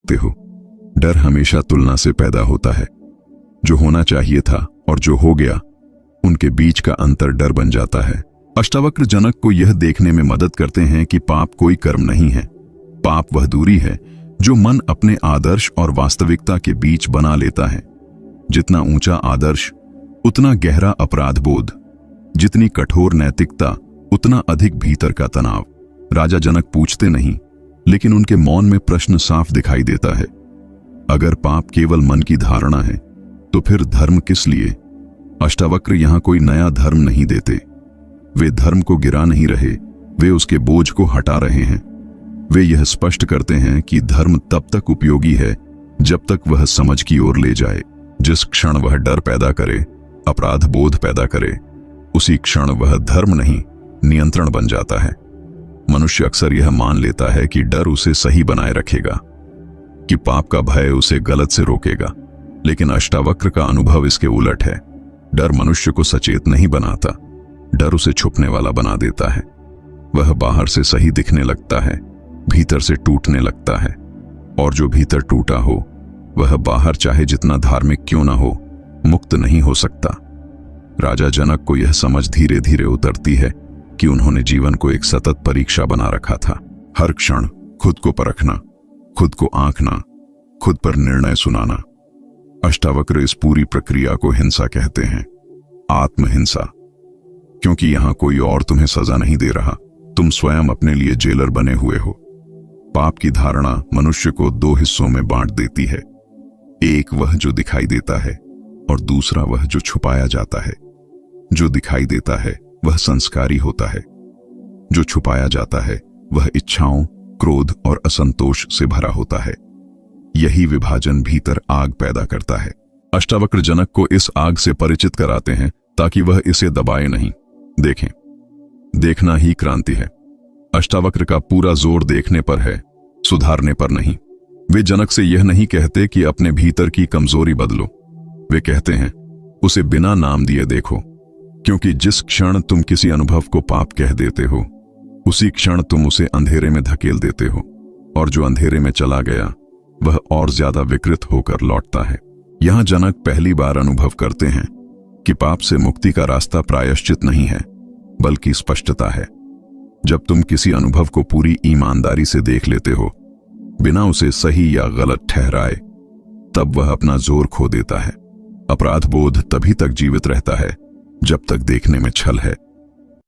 देखते हो, डर हमेशा तुलना से पैदा होता है। जो होना चाहिए था और जो हो गया, उनके बीच का अंतर डर बन जाता है। अष्टावक्र जनक को यह देखने में मदद करते हैं कि पाप कोई कर्म नहीं है। पाप वह दूरी है जो मन अपने आदर्श और वास्तविकता के बीच बना लेता है। जितना ऊंचा आदर्श, उतना गहरा अपराध बोध। जितनी कठोर नैतिकता, उतना अधिक भीतर का तनाव। राजा जनक पूछते नहीं, लेकिन उनके मौन में प्रश्न साफ दिखाई देता है। अगर पाप केवल मन की धारणा है, तो फिर धर्म किस लिए? अष्टावक्र यहां कोई नया धर्म नहीं देते। वे धर्म को गिरा नहीं रहे, वे उसके बोझ को हटा रहे हैं। वे यह स्पष्ट करते हैं कि धर्म तब तक उपयोगी है जब तक वह समझ की ओर ले जाए। जिस क्षण वह डर पैदा करे, अपराध बोध पैदा करे, उसी क्षण वह धर्म नहीं, नियंत्रण बन जाता है। मनुष्य अक्सर यह मान लेता है कि डर उसे सही बनाए रखेगा, कि पाप का भय उसे गलत से रोकेगा, लेकिन अष्टावक्र का अनुभव इसके उलट है। डर मनुष्य को सचेत नहीं बनाता, डर उसे छुपने वाला बना देता है। वह बाहर से सही दिखने लगता है, भीतर से टूटने लगता है, और जो भीतर टूटा हो वह बाहर चाहे जितना धार्मिक क्यों ना हो, मुक्त नहीं हो सकता। राजा जनक को यह समझ धीरे धीरे उतरती है कि उन्होंने जीवन को एक सतत परीक्षा बना रखा था। हर क्षण खुद को परखना, खुद को आंकना, खुद पर निर्णय सुनाना। अष्टावक्र इस पूरी प्रक्रिया को हिंसा कहते हैं, आत्महिंसा। क्योंकि यहां कोई और तुम्हें सजा नहीं दे रहा, तुम स्वयं अपने लिए जेलर बने हुए हो। पाप की धारणा मनुष्य को दो हिस्सों में बांट देती है, एक वह जो दिखाई देता है और दूसरा वह जो छुपाया जाता है। जो दिखाई देता है वह संस्कारी होता है, जो छुपाया जाता है वह इच्छाओं, क्रोध और असंतोष से भरा होता है। यही विभाजन भीतर आग पैदा करता है। अष्टावक्र जनक को इस आग से परिचित कराते हैं ताकि वह इसे दबाए नहीं। देखें, देखना ही क्रांति है। अष्टावक्र का पूरा जोर देखने पर है, सुधारने पर नहीं। वे जनक से यह नहीं कहते कि अपने भीतर की कमजोरी बदलो। वे कहते हैं, उसे बिना नाम दिए देखो, क्योंकि जिस क्षण तुम किसी अनुभव को पाप कह देते हो, उसी क्षण तुम उसे अंधेरे में धकेल देते हो, और जो अंधेरे में चला गया वह और ज्यादा विकृत होकर लौटता है। यहां जनक पहली बार अनुभव करते हैं कि पाप से मुक्ति का रास्ता प्रायश्चित नहीं है, बल्कि स्पष्टता है। जब तुम किसी अनुभव को पूरी ईमानदारी से देख लेते हो, बिना उसे सही या गलत ठहराए, तब वह अपना जोर खो देता है। अपराध बोध तभी तक जीवित रहता है जब तक देखने में छल है।